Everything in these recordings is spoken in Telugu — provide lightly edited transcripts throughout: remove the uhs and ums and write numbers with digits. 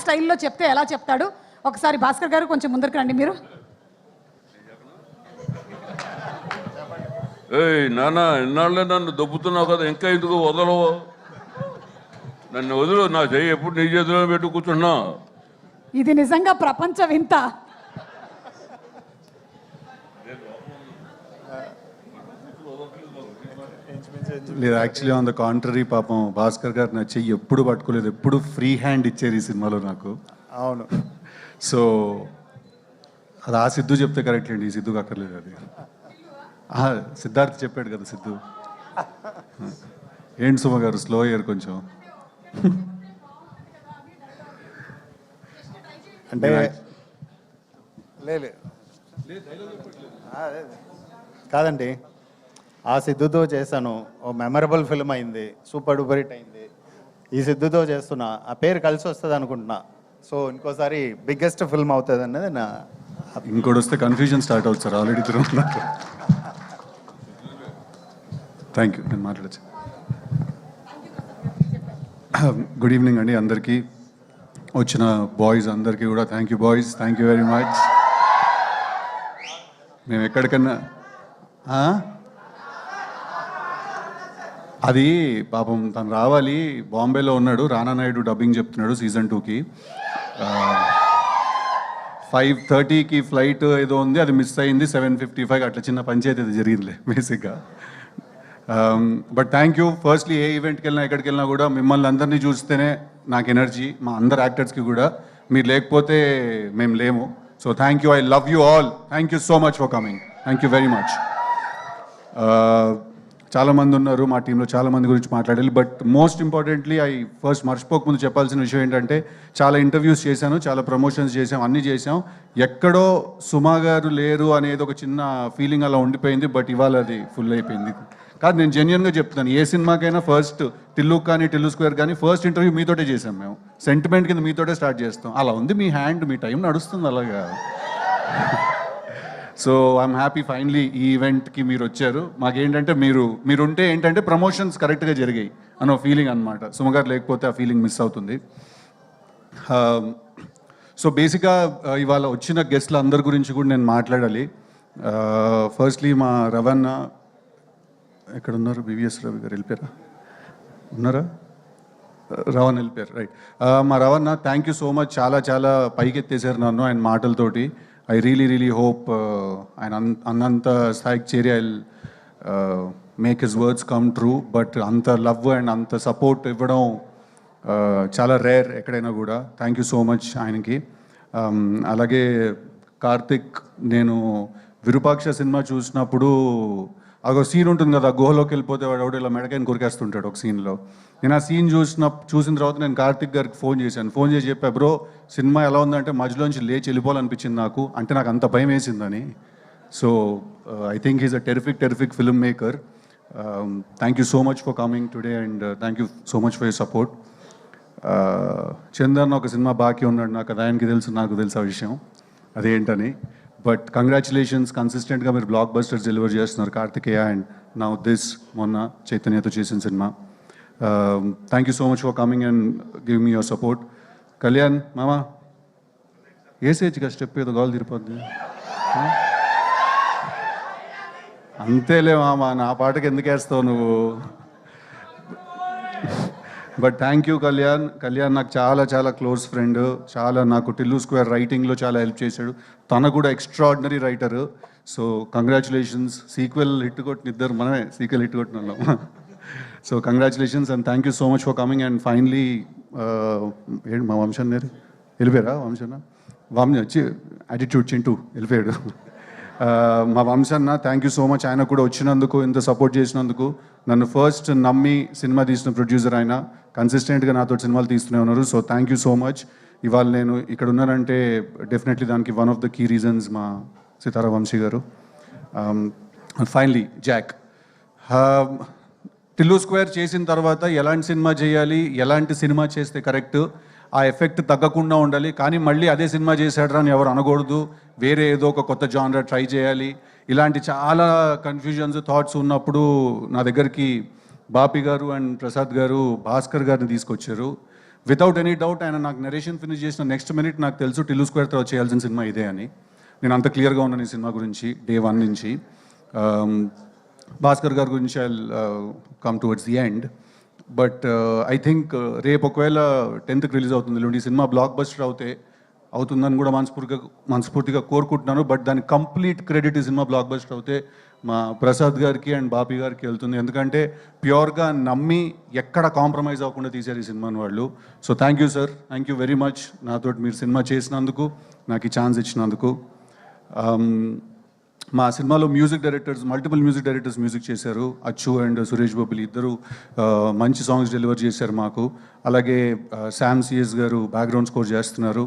స్టైల్లో చెప్తే ఎలా చెప్తాడు ఒకసారి భాస్కర్ గారు కొంచెం ముందరికి రండి మీరు. ఏయ్ నాన్న, ఇన్నాళ్ళే నన్ను దొబ్బుతున్నావు కదా, ఇంకా ఎందుకు వదలవు? నన్ను వదులు, నా చెయ్యి ఎప్పుడు నీ చేతిలో పెట్టు కూర్చున్నా. ఇది నిజంగా ప్రపంచ వింత. లేదు, యాక్చువల్లీ ఆన్ ద కాంట్రరీ, పాపం భాస్కర్ గారు నా చెయ్యి ఎప్పుడు పట్టుకోలేదు, ఎప్పుడు ఫ్రీ హ్యాండ్ ఇచ్చారు ఈ సినిమాలో నాకు. అవును. సో అది ఆ సిద్ధు చెప్తే కరెక్ట్ అండి, ఈ సిద్ధుకి అక్కర్లేదు అది. సిద్ధార్థ్ చెప్పాడు కదా సిద్ధు. ఏంటి సుమ గారు స్లో అయ్యారు కొంచెం. అంటే కాదండి, ఆ సిద్ధుతో చేశాను, ఓ మెమరబుల్ ఫిల్మ్ అయింది, సూపర్ డూపర్ హిట్ అయింది. ఈ సిద్ధుతో చేస్తున్నా, ఆ పేరు కలిసి వస్తుంది అనుకుంటున్నా. సో ఇంకోసారి బిగ్గెస్ట్ ఫిల్మ్ అవుతుంది అన్నది నా. ఇంకోటి వస్తే కన్ఫ్యూజన్ స్టార్ట్ అవుతుంది సార్, ఆల్రెడీ తిరుగుతున్నారు. థ్యాంక్ యూ, నేను మాట్లాడచ్చు. గుడ్ ఈవినింగ్ అండి అందరికీ, వచ్చిన బాయ్స్ అందరికీ కూడా thank you boys, thank you very much. మేము ఎక్కడికన్నా అది పాపం తను రావాలి, బాంబేలో ఉన్నాడు, రానా నాయుడు డబ్బింగ్ చెప్తున్నాడు సీజన్ 2కి. 5:30కి ఫ్లైట్ ఏదో ఉంది, అది మిస్ అయింది. 7:55 అట్లా చిన్న పంచాయతీ అది జరిగిందిలే బేసిక్గా. But thank you. ఫస్ట్లీ ఏ ఈవెంట్కి వెళ్ళినా ఎక్కడికి వెళ్ళినా కూడా మిమ్మల్ని అందరినీ చూస్తేనే నాకు ఎనర్జీ, మా అందరు యాక్టర్స్కి కూడా. మీరు లేకపోతే మేము లేము. So thank you, I love you all, thank you so much for coming, thank you very much. చాలామంది ఉన్నారు మా టీంలో, చాలామంది గురించి మాట్లాడాలి. బట్ మోస్ట్ ఇంపార్టెంట్లీ ఫస్ట్ మర్చిపోకముందు చెప్పాల్సిన విషయం ఏంటంటే, చాలా ఇంటర్వ్యూస్ చేశాను, చాలా ప్రమోషన్స్ చేసాం, అన్నీ చేసాం. ఎక్కడో సుమా గారు లేరు అనేది ఒక చిన్న ఫీలింగ్ అలా ఉండిపోయింది. బట్ ఇవాళ అది ఫుల్ అయిపోయింది. కాదు, నేను జెన్యున్గా చెప్తున్నాను, ఏ సినిమాకైనా ఫస్ట్ టిల్లు కానీ టిల్లు స్క్వేర్ కానీ ఫస్ట్ ఇంటర్వ్యూ మీతోటే చేసాం మేము. సెంటిమెంట్ కింద మీతోటే స్టార్ట్ చేస్తాం. అలా ఉంది మీ హ్యాండ్, మీ టైం నడుస్తుంది అలాగా. సో ఐఎమ్ హ్యాపీ ఫైనలీ ఈ ఈవెంట్కి మీరు వచ్చారు. మాకేంటంటే మీరుంటే ఏంటంటే ప్రమోషన్స్ కరెక్ట్గా జరిగాయి అన్న ఫీలింగ్ అనమాట. సుమగారు లేకపోతే ఆ ఫీలింగ్ మిస్ అవుతుంది. సో బేసిక్గా ఇవాళ వచ్చిన గెస్ట్ల అందరి గురించి కూడా నేను మాట్లాడాలి. ఫస్ట్లీ మా రవణ ఎక్కడ ఉన్నారు, బివిఎస్ రవి గారు వెళ్ళిపోయారా, ఉన్నారా? రవణ వెళ్ళిపోయారు, రైట్. మా రవణ, థ్యాంక్ యూ సో మచ్, చాలా చాలా పైకి ఎత్తేసారు నన్ను ఆయన మాటలతోటి. ఐ రియలీ హోప్ ఆయన అన్నంత స్థాయికి చేరి I make his words come true. But అంత లవ్ అండ్ అంత సపోర్ట్ ఇవ్వడం చాలా రేర్ ఎక్కడైనా కూడా. థ్యాంక్ యూ సో మచ్ ఆయనకి. అలాగే కార్తిక్, నేను విరూపాక్ష సినిమా చూసినప్పుడు ఒక సీన్ ఉంటుంది కదా, గుహలోకి వెళ్ళిపోతే వాడు ఇలా మెడకాయని కొరికేస్తుంటాడు ఒక సీన్లో. నేను ఆ సీన్ చూసిన తర్వాత నేను కార్తిక్ గారికి ఫోన్ చేసి చెప్పా, బ్రో సినిమా ఎలా ఉందంటే మధ్యలోంచి లేచి వెళ్ళిపోవాలనిపించింది నాకు, అంటే నాకు అంత భయం వేసిందని. So I think he's a terrific film maker. Thank you so much for coming today and thank you so much for your support. Chandan ఒక సినిమా బాకీ ఉన్నాడు నాకు, అది ఆయనకి తెలుసు, నాకు తెలుసు ఆ విషయం అదేంటని. బట్ కంగ్రాచులేషన్స్, కన్సిస్టెంట్గా మీరు బ్లాక్ బస్టర్స్ డెలివర్ చేస్తున్నారు కార్తికేయ అండ్ నౌ దిస్, మొన్న చైతన్యతో చేసిన cinema. Thank you so much for coming and give me your support. Kalyan మామా, ఏసేజ్గా స్టెప్ ఏదో గాలు తిరిపోద్ది అంతేలే మామా, నా పాటకి ఎందుకు వేస్తావు నువ్వు. బట్ థ్యాంక్ యూ కళ్యాణ్ నాకు చాలా చాలా క్లోజ్ ఫ్రెండ్, చాలా నాకు టిల్లు స్క్వేర్ రైటింగ్లో చాలా హెల్ప్ చేశాడు. తన కూడా extraordinary writer. So congratulations. Sequel hit కొట్టిన ఇద్దరు మనమే సీక్వెల్ హిట్ కొట్టిన వాళ్ళం. So congratulations and thank you so much for coming. And finally ఏంటి మా వంశన్ వెళ్ళిపోయారా? వంశ వచ్చి యాటిట్యూడ్ చింటూ వెళ్ళిపోయాడు. మా వంశన్న, థ్యాంక్ యూ సో మచ్, ఆయన కూడా వచ్చినందుకు, ఇంత సపోర్ట్ చేసినందుకు. నన్ను ఫస్ట్ నమ్మి సినిమా తీసిన ప్రొడ్యూసర్ ఆయన, కన్సిస్టెంట్గా నాతో సినిమాలు తీస్తూనే ఉన్నారు. So thank you so much. ఇవాళ నేను ఇక్కడ ఉన్నానంటే డెఫినెట్లీ దానికి one of the key reasons మా సితారా వంశీ గారు. ఫైనలీ జాక్, టిల్లు స్క్వేర్ చేసిన తర్వాత ఎలాంటి సినిమా చేయాలి, ఎలాంటి సినిమా చేస్తే కరెక్ట్, ఆ ఎఫెక్ట్ తగ్గకుండా ఉండాలి, కానీ మళ్ళీ అదే సినిమా చేశాడు అని ఎవరు అనకూడదు, వేరే ఏదో ఒక కొత్త జానరా ట్రై చేయాలి, ఇలాంటి చాలా కన్ఫ్యూజన్స్ థాట్స్ ఉన్నప్పుడు నా దగ్గరికి బాపి గారు అండ్ ప్రసాద్ గారు భాస్కర్ గారిని తీసుకొచ్చారు. వితౌట్ ఎనీ డౌట్ ఆయన నాకు నరేషన్ ఫినిష్ చేసిన నెక్స్ట్ మినిట్ నాకు తెలుసు టిల్లు స్క్వేర్ తర్వాత చేయాల్సిన సినిమా ఇదే అని. నేను అంత క్లియర్గా ఉన్నాను ఈ సినిమా గురించి డే 1 నుంచి. భాస్కర్ గారి గురించి I come towards the end. But I think రేపు ఒకవేళ 10th రిలీజ్ అవుతుంది ఈ సినిమా బ్లాక్ బస్టర్ అవుతుందని కూడా మనస్ఫూర్తిగా కోరుకుంటున్నాను. బట్ దాని కంప్లీట్ క్రెడిట్ ఈ సినిమా బ్లాక్ బస్టర్ అవుతే మా ప్రసాద్ గారికి అండ్ బాపి గారికి వెళ్తుంది. ఎందుకంటే ప్యూర్గా నమ్మి ఎక్కడ కాంప్రమైజ్ అవ్వకుండా తీశారు ఈ సినిమాని వాళ్ళు. So thank you sir, thank you very much నాతో మీరు సినిమా చేసినందుకు, నాకు ఈ ఛాన్స్ ఇచ్చినందుకు. మా సినిమాలో మల్టిపుల్ మ్యూజిక్ డైరెక్టర్స్ మ్యూజిక్ చేశారు. అచ్చు అండ్ సురేష్ బాబులు ఇద్దరు మంచి సాంగ్స్ డెలివర్ చేశారు మాకు. అలాగే శామ్ సిఎస్ గారు బ్యాక్గ్రౌండ్ స్కోర్ చేస్తున్నారు.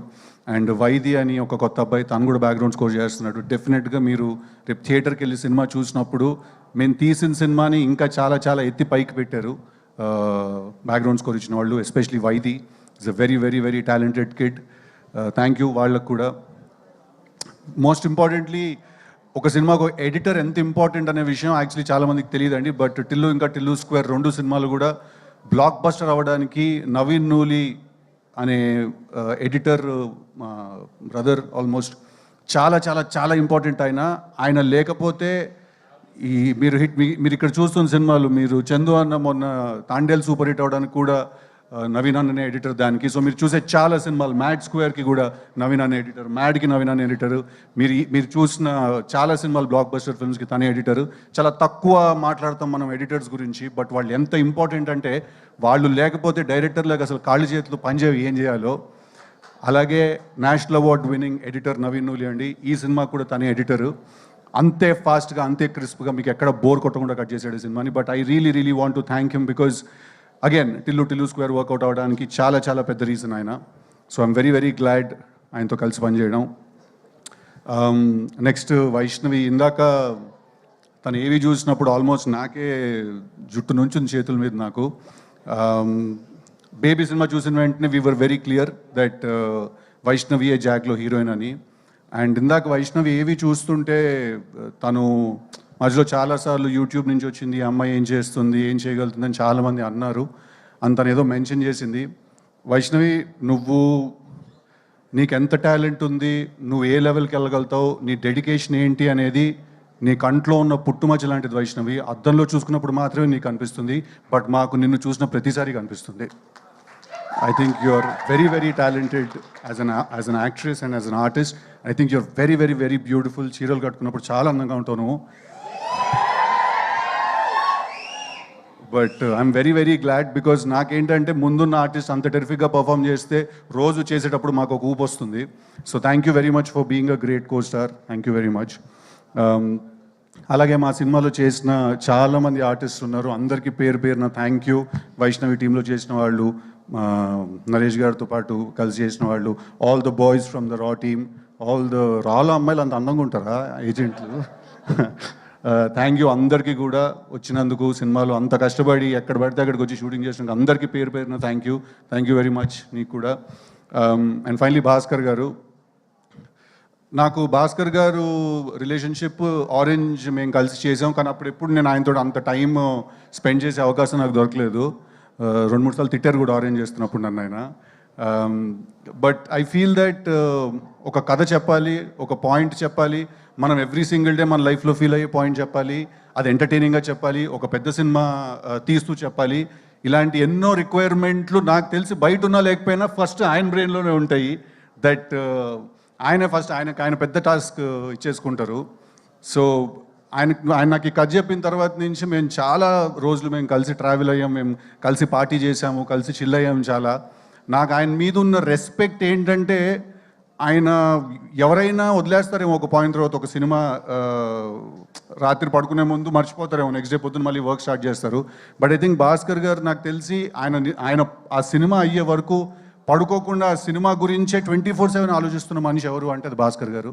అండ్ వైది అని ఒక కొత్త అబ్బాయి తను కూడా బ్యాక్గ్రౌండ్ స్కోర్ చేస్తున్నాడు. డెఫినెట్గా మీరు రేపు థియేటర్కి వెళ్ళి సినిమా చూసినప్పుడు మేము తీసిన సినిమాని ఇంకా చాలా చాలా ఎత్తి పైకి పెట్టారు బ్యాక్గ్రౌండ్ స్కోర్ ఇచ్చిన వాళ్ళు. Especially Vaidhi is a very very very talented kid. Thank you వాళ్ళకు కూడా. మోస్ట్ ఇంపార్టెంట్లీ ఒక సినిమాకు ఎడిటర్ ఎంత ఇంపార్టెంట్ అనే విషయం యాక్చువల్లీ చాలామందికి తెలియదండి. బట్ టిల్లు స్క్వేర్ 2 సినిమాలు కూడా బ్లాక్ బస్టర్ అవ్వడానికి నవీన్ నూలి అనే ఎడిటర్ బ్రదర్ ఆల్మోస్ట్ చాలా చాలా చాలా ఇంపార్టెంట్. ఆయన లేకపోతే ఈ మీరు ఇక్కడ చూస్తున్న సినిమాలు, మీరు చందు అన్న మొన్న తాండేల్ సూపర్ హిట్ అవ్వడానికి కూడా నవీన్ అనే ఎడిటర్ దానికి. సో మీరు చూసే చాలా సినిమాలు, మ్యాడ్ స్క్వేర్కి కూడా నవీన్ అనే ఎడిటర్, మ్యాడ్కి నవీన్ అనే ఎడిటర్, మీరు చూసిన చాలా సినిమాలు బ్లాక్ బస్టర్ ఫిల్మ్స్కి తనే ఎడిటర్. చాలా తక్కువ మాట్లాడతాం మనం ఎడిటర్స్ గురించి, బట్ వాళ్ళు ఎంత ఇంపార్టెంట్ అంటే వాళ్ళు లేకపోతే డైరెక్టర్లకు అసలు కాళ్ళు చేతులు పనిచేవి ఏం చేయాలో. అలాగే national award winning editor Naveen Nooli అండి, ఈ సినిమా కూడా తనే ఎడిటరు. అంతే ఫాస్ట్గా అంతే క్రిస్ప్గా మీకు ఎక్కడ బోర్ కొట్టకుండా కట్ చేశాడు ఈ సినిమాని. But I really want to thank him because again Tillu square work out అవ్వడానికి చాలా చాలా పెద్ద రీజన్ ఆయన. సో ఐఎమ్ వెరీ గ్లాడ్ ఆయనతో కలిసి పనిచేయడం. నెక్స్ట్ వైష్ణవి, ఇందాక తను ఏవి చూసినప్పుడు ఆల్మోస్ట్ నాకే జుట్టు నుంచింది చేతుల మీద నాకు. బేబీ సినిమా చూసిన వెంటనే we were very clear that Vaishnavi a జాగ్లో హీరోయిన్ అని. అండ్ ఇందాక వైష్ణవి ఏవి చూస్తుంటే తను మధ్యలో చాలాసార్లు యూట్యూబ్ నుంచి వచ్చింది, అమ్మాయి ఏం చేస్తుంది, ఏం చేయగలుగుతుంది అని చాలామంది అన్నారు. తను ఏదో మెన్షన్ చేసింది. వైష్ణవి, నీకు ఎంత టాలెంట్ ఉంది, నువ్వు ఏ లెవెల్కి వెళ్ళగలుగుతావు, నీ డెడికేషన్ ఏంటి అనేది నీ కంట్లో ఉన్న పుట్టుమచ్చ లాంటిది వైష్ణవి. అద్దంలో చూసుకున్నప్పుడు మాత్రమే నీకు అనిపిస్తుంది, బట్ మాకు నిన్ను చూసిన ప్రతిసారి కనిపిస్తుంది. I think you're very talented as an actress and as an artist. I think you're very beautiful. చీరలు కట్టుకున్నప్పుడు చాలా అందంగా ఉంటావు నువ్వు. But I'm very glad because నాకేంటంటే ముందున్న ఆర్టిస్ట్ అంత టెరిఫిక్గా పర్ఫామ్ చేస్తే రోజు చేసేటప్పుడు మాకు ఒక ఊపు వస్తుంది. So thank you very much for being a great co star. Thank you very much. అలాగే మా సినిమాలో చేసిన చాలామంది ఆర్టిస్ట్ ఉన్నారు, అందరికీ పేరున థ్యాంక్ యూ. వైష్ణవి టీంలో చేసిన వాళ్ళు, నరేష్ గారితో పాటు కలిసి చేసిన వాళ్ళు, all the boys from the Raw team, రాలో అమ్మాయిలు అంత అందంగా ఉంటారా ఏజెంట్లు? థ్యాంక్ యూ అందరికీ కూడా వచ్చినందుకు. సినిమాలో అంత కష్టపడి ఎక్కడ పడితే అక్కడికి వచ్చి షూటింగ్ చేసినందుకు అందరికీ పేరున థ్యాంక్ యూ వెరీ మచ్ నీకు కూడా. అండ్ ఫైనలీ భాస్కర్ గారు, నాకు భాస్కర్ గారు రిలేషన్షిప్ ఆరెంజ్ మేము కలిసి చేసాం, కానీ అప్పుడు ఎప్పుడు నేను ఆయనతో అంత టైం స్పెండ్ చేసే అవకాశం నాకు దొరకలేదు. 2-3 సార్లు తిట్టారు కూడా ఆరెంజ్ చేస్తున్నప్పుడు నన్ను ఆయన. బట్ ఐ ఫీల్ దట్ ఒక కథ చెప్పాలి, ఒక పాయింట్ చెప్పాలి, మనం ఎవ్రీ సింగిల్ డే మన లైఫ్లో ఫీల్ అయ్యే పాయింట్ చెప్పాలి, అది ఎంటర్టైనింగ్గా చెప్పాలి, ఒక పెద్ద సినిమా తీస్తూ చెప్పాలి. ఇలాంటి ఎన్నో రిక్వైర్మెంట్లు నాకు తెలిసి బయట ఉన్నా లేకపోయినా ఫస్ట్ ఆయన బ్రెయిన్లోనే ఉంటాయి. దట్ ఆయన పెద్ద టాస్క్ ఇచ్చేసుకుంటారు. సో ఆయన నాకు ఈ కథ చెప్పిన తర్వాత నుంచి మేము చాలా రోజులు మేము కలిసి ట్రావెల్ అయ్యాం, మేము కలిసి పార్టీ చేసాము, కలిసి చిల్ అయ్యాము చాలా. నాకు ఆయన మీద ఉన్న రెస్పెక్ట్ ఏంటంటే, ఆయన ఎవరైనా వదిలేస్తారేమో ఒక పాయింట్ తర్వాత, ఒక సినిమా రాత్రి పడుకునే ముందు మర్చిపోతారేమో, నెక్స్ట్ డే పొద్దున్న మళ్ళీ వర్క్ స్టార్ట్ చేస్తారు. బట్ ఐ థింక్ భాస్కర్ గారు నాకు తెలిసి ఆయన ఆ సినిమా అయ్యే వరకు పడుకోకుండా ఆ సినిమా గురించే 24/7 ఆలోచిస్తున్న మనిషి ఎవరు అంటే అది భాస్కర్ గారు.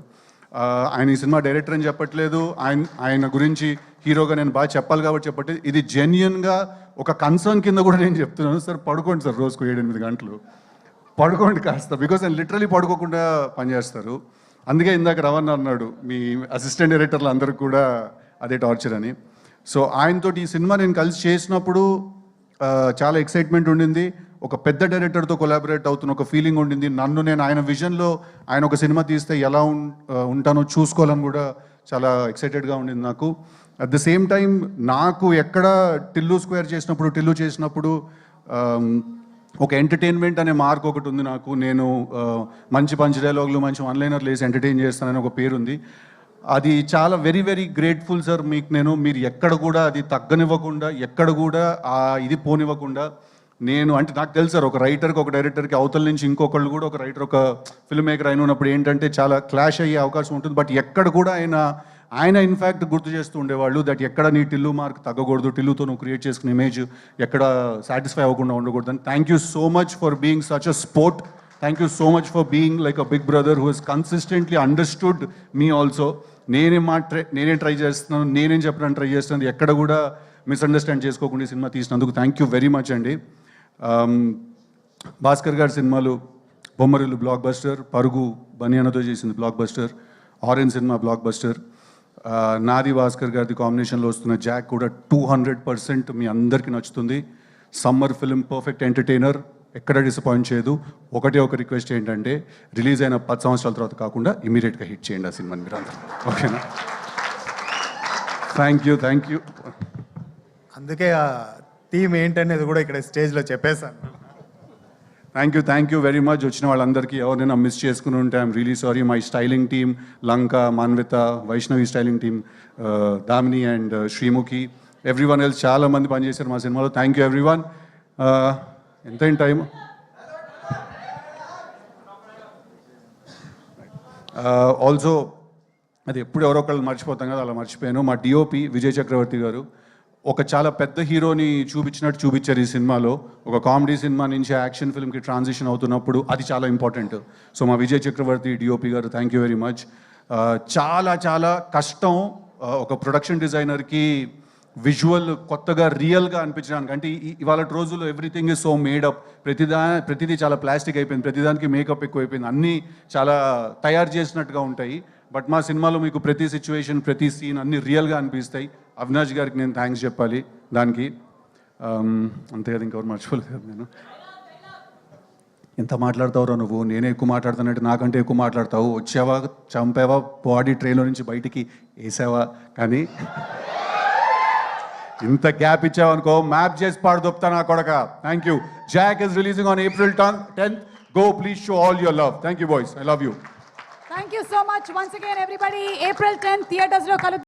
ఆయన ఈ సినిమా డైరెక్టర్ అని చెప్పట్లేదు, ఆయన గురించి హీరోగా నేను బాగా చెప్పాలి కాబట్టి చెప్పట్లేదు. ఇది జెన్యున్గా ఒక కన్సర్న్ కింద కూడా నేను చెప్తున్నాను. సార్ పడుకోండి సార్, రోజుకు 7-8 గంటలు పడుకోండి కాస్త, బికాస్ ఆయన లిటరలీ పడుకోకుండా పనిచేస్తారు. అందుకే ఇందాక రవణ అన్నాడు మీ అసిస్టెంట్ డైరెక్టర్లు అందరికి కూడా అదే టార్చర్ అని. సో ఆయనతోటి ఈ సినిమా నేను కలిసి చేసినప్పుడు చాలా ఎక్సైట్మెంట్ ఉండింది. ఒక పెద్ద డైరెక్టర్తో కొలాబరేట్ అవుతున్న ఒక ఫీలింగ్ ఉండింది. నన్ను నేను ఆయన విజన్లో ఆయన ఒక సినిమా తీస్తే ఎలా ఉంటానో చూసుకోవాలని కూడా చాలా ఎక్సైటెడ్గా ఉండింది నాకు. అట్ ద సేమ్ టైం నాకు ఎక్కడ టిల్లు స్క్వేర్ చేసినప్పుడు ఒక ఎంటర్టైన్మెంట్ అనే మార్క్ ఒకటి ఉంది నాకు. నేను మంచి పంచ్ డైలాగులు మంచి వన్లైనర్లు వేసి ఎంటర్టైన్ చేస్తానని ఒక పేరు ఉంది. అది చాలా వెరీ వెరీ గ్రేట్ఫుల్ సార్ మీకు. మీరు ఎక్కడ కూడా అది తగ్గనివ్వకుండా, ఎక్కడ కూడా ఇది పోనివ్వకుండా, నేను అంటే నాకు తెలుసు సార్, ఒక రైటర్కి ఒక డైరెక్టర్కి అవతల నుంచి ఇంకొకళ్ళు కూడా, ఒక రైటర్ ఒక ఫిల్మ్ మేకర్ అయిన ఉన్నప్పుడు ఏంటంటే చాలా క్లాష్ అయ్యే అవకాశం ఉంటుంది. బట్ ఎక్కడ కూడా ఆయన ఇన్ఫ్యాక్ట్ గుర్తు చేస్తూ ఉండేవాళ్ళు దట్ ఎక్కడ నీ టిల్లు మార్క్ తగ్గకూడదు, టిల్లుతో నువ్వు క్రియేట్ చేసుకునే ఇమేజ్ ఎక్కడ సాటిస్ఫై అవ్వకుండా ఉండకూడదు అని. Thank you so much for being such a sport. Thank you so much for being like a big brother who he's consistently understood me also. నేనేం ట్రై చేస్తున్నాను, నేనేం చెప్పడానికి ట్రై చేస్తున్నాను, ఎక్కడ కూడా మిస్అండర్స్టాండ్ చేసుకోకుండా సినిమా తీసినందుకు థ్యాంక్ యూ వెరీ మచ్ అండి. భాస్కర్ గారి సినిమాలు బొమ్మరిల్లు బ్లాక్ బస్టర్, పరుగు బనియానతో చేసింది block buster, orange cinema block buster, నాది భాస్కర్ గారిది కాంబినేషన్లో వస్తున్న జాక్ కూడా 200% మీ అందరికీ నచ్చుతుంది. సమ్మర్ ఫిల్మ్, పర్ఫెక్ట్ ఎంటర్టైనర్, ఎక్కడ డిసప్పాయింట్ చేయదు. ఒకటే ఒక రిక్వెస్ట్ ఏంటంటే రిలీజ్ అయిన 10 సంవత్సరాల తర్వాత కాకుండా ఇమీడియట్గా హిట్ చేయండి ఆ సినిమాని మీరు అందరూ, ఓకేనా? Thank you. అందుకే ఆ థీమ్ ఏంటనేది కూడా ఇక్కడ స్టేజ్లో చెప్పేశాను. Thank you very much. వచ్చిన వాళ్ళందరికీ ఎవరైనా మిస్ చేసుకుని ఉంటే I'm really sorry. My styling team Lanka, Manvitha, Vaishnavi styling team, Damini and Sreemukhi, everyone else చాలా మంది పనిచేశారు మా సినిమాలో. Thank you everyone. ఎంతైనా టైం ఆల్సో అది ఎప్పుడు ఎవరో ఒకళ్ళు మర్చిపోతాం కదా, అలా మర్చిపోయాను. మా డిఓపి విజయ్ చక్రవర్తి గారు ఒక చాలా పెద్ద హీరోని చూపించారు ఈ సినిమాలో. ఒక కామెడీ సినిమా నుంచి యాక్షన్ ఫిల్మ్కి ట్రాన్సిషన్ అవుతున్నప్పుడు అది చాలా ఇంపార్టెంట్. సో మా విజయ్ చక్రవర్తి డిఓపి గారు థ్యాంక్ యూ వెరీ మచ్. చాలా కష్టం ఒక ప్రొడక్షన్ డిజైనర్కి విజువల్ కొత్తగా రియల్గా అనిపించడానికి. అంటే ఇవాళ రోజుల్లో ఎవ్రీథింగ్ ఈజ్ సో మేడప్, ప్రతిదీ చాలా ప్లాస్టిక్ అయిపోయింది, ప్రతిదానికి మేకప్ ఎక్కువైపోయింది, అన్నీ చాలా తయారు చేసినట్టుగా ఉంటాయి. బట్ మా సినిమాలో మీకు ప్రతి సిచ్యువేషన్, ప్రతి సీన్ అన్నీ రియల్గా అనిపిస్తాయి. అవినాష్ గారికి నేను థ్యాంక్స్ చెప్పాలి దానికి. అంతే కదా, ఇంకెవరు మర్చిపోలేదు కదా. నేను ఎంత మాట్లాడతావురా నువ్వు, నేనే ఎక్కువ మాట్లాడుతానంటే నాకంటే ఎక్కువ మాట్లాడతావు. వచ్చావా, చంపావా, బాడీ ట్రైన్లో నుంచి బయటికి వేసావా, కానీ ఇంత గ్యాప్ ఇచ్చావనుకో మ్యాప్ చేసి పాడు దొప్తా నా కొడక. Thank you. Jack is releasing on April 10th. Go, please show all your love. Thank you boys, I love you. Thank you so much once again everybody. April 10th థియేటర్స్లో కలుద్దాం.